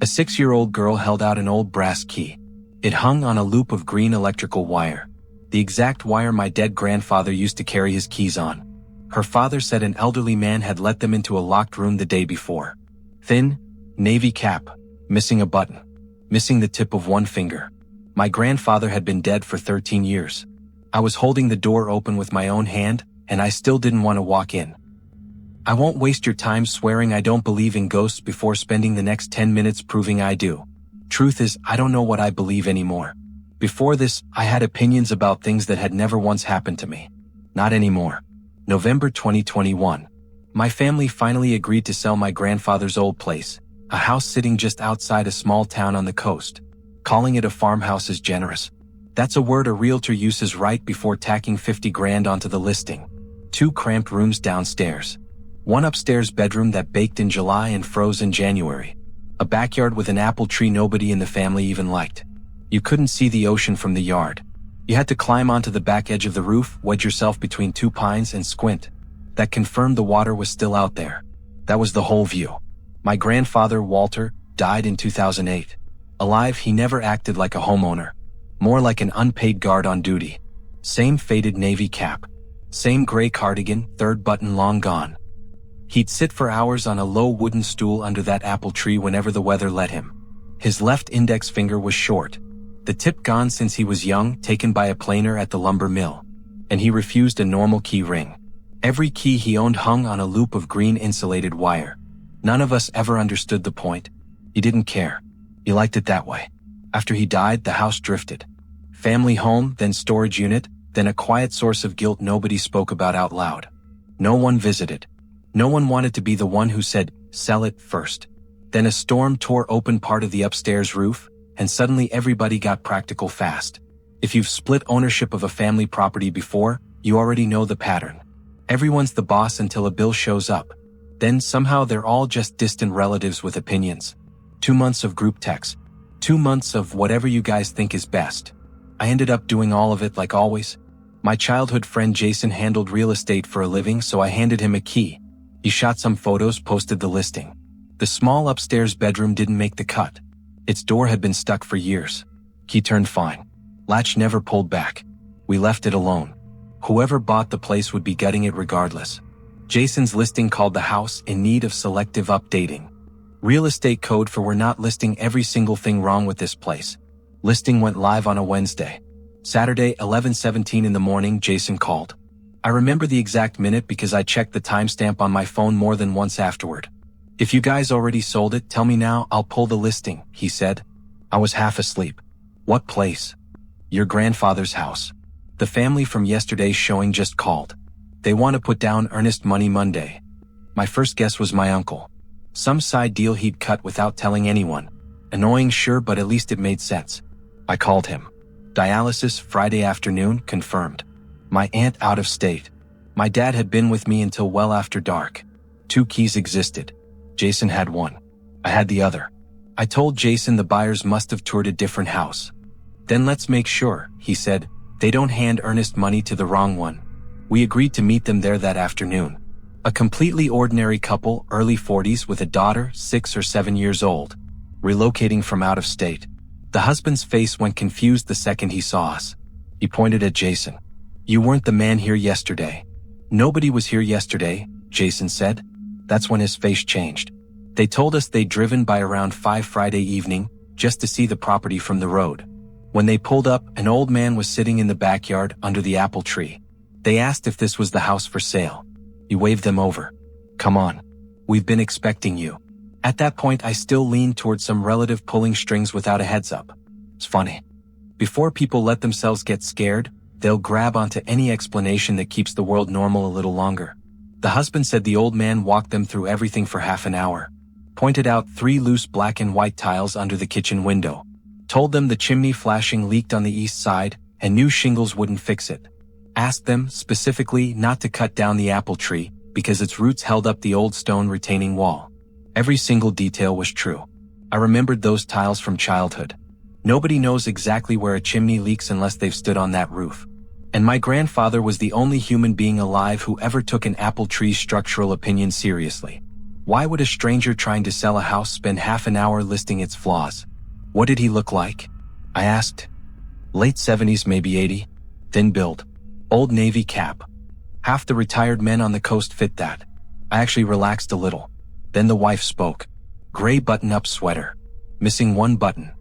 A 6-year-old girl held out an old brass key. It hung on a loop of green electrical wire, the exact wire my dead grandfather used to carry his keys on. Her father said an elderly man had let them into a locked room the day before. Thin, navy cap, missing a button, missing the tip of one finger. My grandfather had been dead for 13 years. I was holding the door open with my own hand, and I still didn't want to walk in. I won't waste your time swearing I don't believe in ghosts before spending the next 10 minutes proving I do. Truth is, I don't know what I believe anymore. Before this, I had opinions about things that had never once happened to me. Not anymore. November 2021. My family finally agreed to sell my grandfather's old place, a house sitting just outside a small town on the coast. Calling it a farmhouse is generous. That's a word a realtor uses right before tacking 50 grand onto the listing. 2 cramped rooms downstairs. One upstairs bedroom that baked in July and froze in January. A backyard with an apple tree nobody in the family even liked. You couldn't see the ocean from the yard. You had to climb onto the back edge of the roof, wedge yourself between 2 pines and squint. That confirmed the water was still out there. That was the whole view. My grandfather, Walter, died in 2008. Alive, he never acted like a homeowner. More like an unpaid guard on duty. Same faded navy cap. Same gray cardigan, 3rd button long gone. He'd sit for hours on a low wooden stool under that apple tree whenever the weather let him. His left index finger was short. The tip gone since he was young, taken by a planer at the lumber mill. And he refused a normal key ring. Every key he owned hung on a loop of green insulated wire. None of us ever understood the point. He didn't care. He liked it that way. After he died, the house drifted. Family home, then storage unit, then a quiet source of guilt nobody spoke about out loud. No one visited. No one wanted to be the one who said, "Sell it first." Then a storm tore open part of the upstairs roof, and suddenly everybody got practical fast. If you've split ownership of a family property before, you already know the pattern. Everyone's the boss until a bill shows up. Then somehow they're all just distant relatives with opinions. 2 months of group texts. 2 months of whatever you guys think is best. I ended up doing all of it like always. My childhood friend Jason handled real estate for a living, so I handed him a key. He shot some photos, posted the listing. The small upstairs bedroom didn't make the cut. Its door had been stuck for years. Key turned fine. Latch never pulled back. We left it alone. Whoever bought the place would be gutting it regardless. Jason's listing called the house in need of selective updating. Real estate code for we're not listing every single thing wrong with this place. Listing went live on a Wednesday. Saturday, 11:17 in the morning, Jason called. I remember the exact minute because I checked the timestamp on my phone more than once afterward. "If you guys already sold it, tell me now, I'll pull the listing," he said. I was half asleep. "What place?" "Your grandfather's house. The family from yesterday's showing just called. They want to put down earnest money Monday." My first guess was my uncle. Some side deal he'd cut without telling anyone. Annoying, sure, but at least it made sense. I called him. Dialysis Friday afternoon, confirmed. My aunt out of state. My dad had been with me until well after dark. 2 keys existed. Jason had one. I had the other. I told Jason the buyers must have toured a different house. "Then let's make sure," he said, "they don't hand earnest money to the wrong one." We agreed to meet them there that afternoon. A completely ordinary couple, early 40s, with a daughter, 6 or 7 years old, relocating from out of state. The husband's face went confused the second he saw us. He pointed at Jason. "You weren't the man here yesterday." "Nobody was here yesterday," Jason said. That's when his face changed. They told us they'd driven by around 5 Friday evening, just to see the property from the road. When they pulled up, an old man was sitting in the backyard under the apple tree. They asked if this was the house for sale. He waved them over. "Come on. We've been expecting you." At that point, I still leaned towards some relative pulling strings without a heads up. It's funny. Before people let themselves get scared, they'll grab onto any explanation that keeps the world normal a little longer. The husband said the old man walked them through everything for half an hour. Pointed out 3 loose black and white tiles under the kitchen window. Told them the chimney flashing leaked on the east side, and new shingles wouldn't fix it. Asked them, specifically, not to cut down the apple tree, because its roots held up the old stone retaining wall. Every single detail was true. I remembered those tiles from childhood. Nobody knows exactly where a chimney leaks unless they've stood on that roof. And my grandfather was the only human being alive who ever took an apple tree's structural opinion seriously. Why would a stranger trying to sell a house spend half an hour listing its flaws? What did he look like? I asked. Late 70s, maybe 80. Thin build. Old Navy cap. Half the retired men on the coast fit that. I actually relaxed a little. Then the wife spoke. Gray button-up sweater. Missing one button.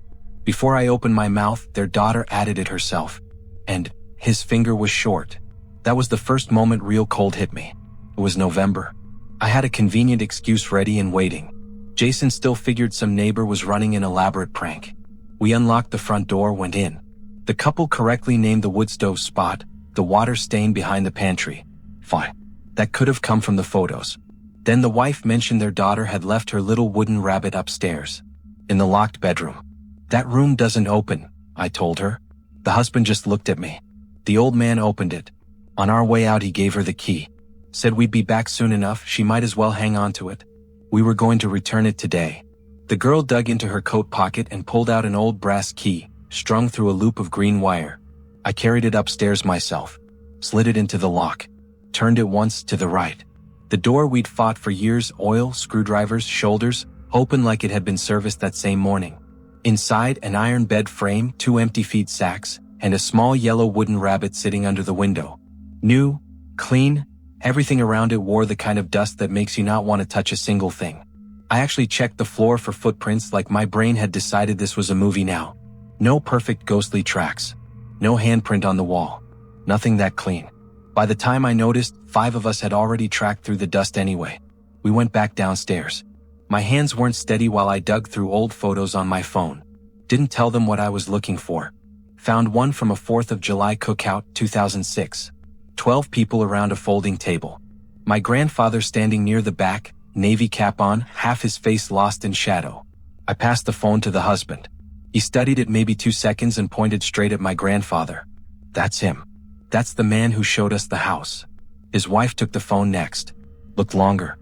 Before I opened my mouth, their daughter added it herself. And his finger was short. That was the first moment real cold hit me. It was November. I had a convenient excuse ready and waiting. Jason still figured some neighbor was running an elaborate prank. We unlocked the front door, went in. The couple correctly named the wood stove spot, the water stain behind the pantry. Fine. That could have come from the photos. Then the wife mentioned their daughter had left her little wooden rabbit upstairs. In the locked bedroom. That room doesn't open, I told her. The husband just looked at me. The old man opened it. On our way out, he gave her the key. Said we'd be back soon enough, she might as well hang on to it. We were going to return it today. The girl dug into her coat pocket and pulled out an old brass key, strung through a loop of green wire. I carried it upstairs myself. Slid it into the lock. Turned it once to the right. The door we'd fought for years, oil, screwdrivers, shoulders, open like it had been serviced that same morning. Inside, an iron bed frame, 2 empty feed sacks, and a small yellow wooden rabbit sitting under the window. New, clean, everything around it wore the kind of dust that makes you not want to touch a single thing. I actually checked the floor for footprints like my brain had decided this was a movie now. No perfect ghostly tracks. No handprint on the wall. Nothing that clean. By the time I noticed, 5 of us had already tracked through the dust anyway. We went back downstairs. My hands weren't steady while I dug through old photos on my phone. Didn't tell them what I was looking for. Found one from a 4th of July cookout, 2006. 12 people around a folding table. My grandfather standing near the back, navy cap on, half his face lost in shadow. I passed the phone to the husband. He studied it maybe 2 seconds and pointed straight at my grandfather. That's him. That's the man who showed us the house. His wife took the phone next. Looked longer.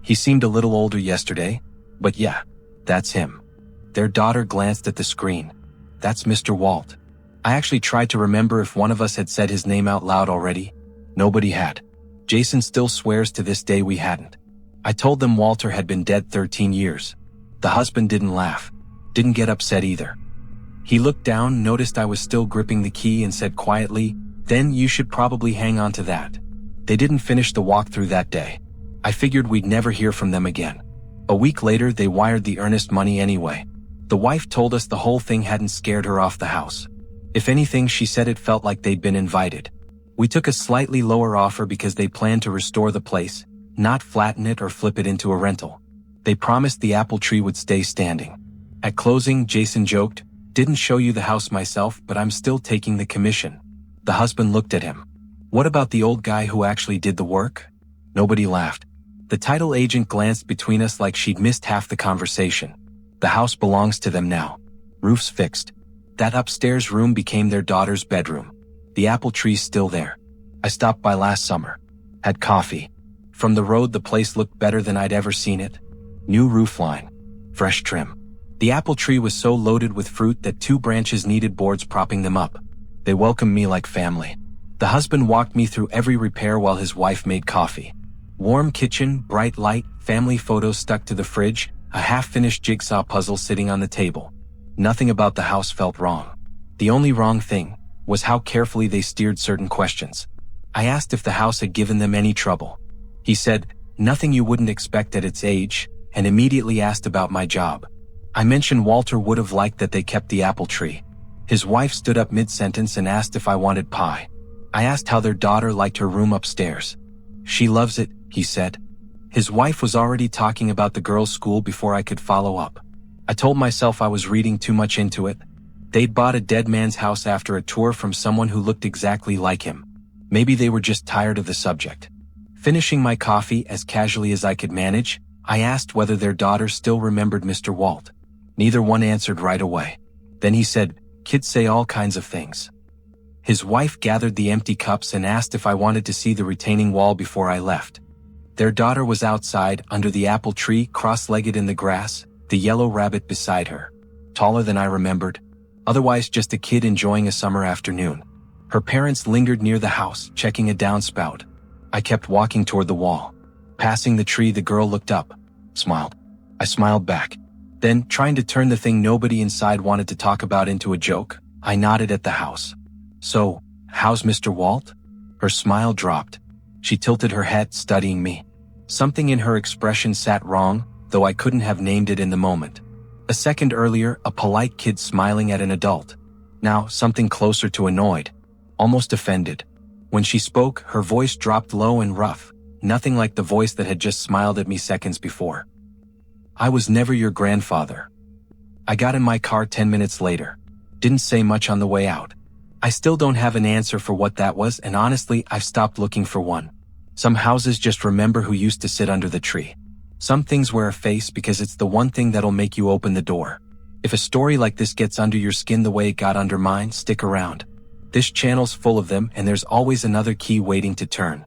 He seemed a little older yesterday, but yeah, that's him. Their daughter glanced at the screen. That's Mr. Walt. I actually tried to remember if one of us had said his name out loud already. Nobody had. Jason still swears to this day we hadn't. I told them Walter had been dead 13 years. The husband didn't laugh. Didn't get upset either. He looked down, noticed I was still gripping the key and said quietly, "Then you should probably hang on to that." They didn't finish the walkthrough that day. I figured we'd never hear from them again. A week later, they wired the earnest money anyway. The wife told us the whole thing hadn't scared her off the house. If anything, she said it felt like they'd been invited. We took a slightly lower offer because they planned to restore the place, not flatten it or flip it into a rental. They promised the apple tree would stay standing. At closing, Jason joked, "Didn't show you the house myself, but I'm still taking the commission." The husband looked at him. "What about the old guy who actually did the work?" Nobody laughed. The title agent glanced between us like she'd missed half the conversation. The house belongs to them now. Roof's fixed. That upstairs room became their daughter's bedroom. The apple tree's still there. I stopped by last summer. Had coffee. From the road, the place looked better than I'd ever seen it. New roofline. Fresh trim. The apple tree was so loaded with fruit that 2 branches needed boards propping them up. They welcomed me like family. The husband walked me through every repair while his wife made coffee. Warm kitchen, bright light, family photos stuck to the fridge, a half-finished jigsaw puzzle sitting on the table. Nothing about the house felt wrong. The only wrong thing was how carefully they steered certain questions. I asked if the house had given them any trouble. He said, "Nothing you wouldn't expect at its age," and immediately asked about my job. I mentioned Walter would have liked that they kept the apple tree. His wife stood up mid-sentence and asked if I wanted pie. I asked how their daughter liked her room upstairs. "She loves it," he said. His wife was already talking about the girls' school before I could follow up. I told myself I was reading too much into it. They'd bought a dead man's house after a tour from someone who looked exactly like him. Maybe they were just tired of the subject. Finishing my coffee as casually as I could manage, I asked whether their daughter still remembered Mr. Walt. Neither one answered right away. Then he said, "Kids say all kinds of things." His wife gathered the empty cups and asked if I wanted to see the retaining wall before I left. Their daughter was outside, under the apple tree, cross-legged in the grass, the yellow rabbit beside her. Taller than I remembered. Otherwise just a kid enjoying a summer afternoon. Her parents lingered near the house, checking a downspout. I kept walking toward the wall. Passing the tree, the girl looked up. smiled. I smiled back. Then, trying to turn the thing nobody inside wanted to talk about into a joke, I nodded at the house. So, how's Mr. Walt? Her smile dropped. She tilted her head, studying me. Something in her expression sat wrong, though I couldn't have named it in the moment. A second earlier, a polite kid smiling at an adult. Now, something closer to annoyed. Almost offended. When she spoke, her voice dropped low and rough, nothing like the voice that had just smiled at me seconds before. I was never your grandfather. I got in my car 10 minutes later. Didn't say much on the way out. I still don't have an answer for what that was, and honestly, I've stopped looking for one. Some houses just remember who used to sit under the tree. Some things wear a face because it's the one thing that'll make you open the door. If a story like this gets under your skin the way it got under mine, stick around. This channel's full of them, and there's always another key waiting to turn.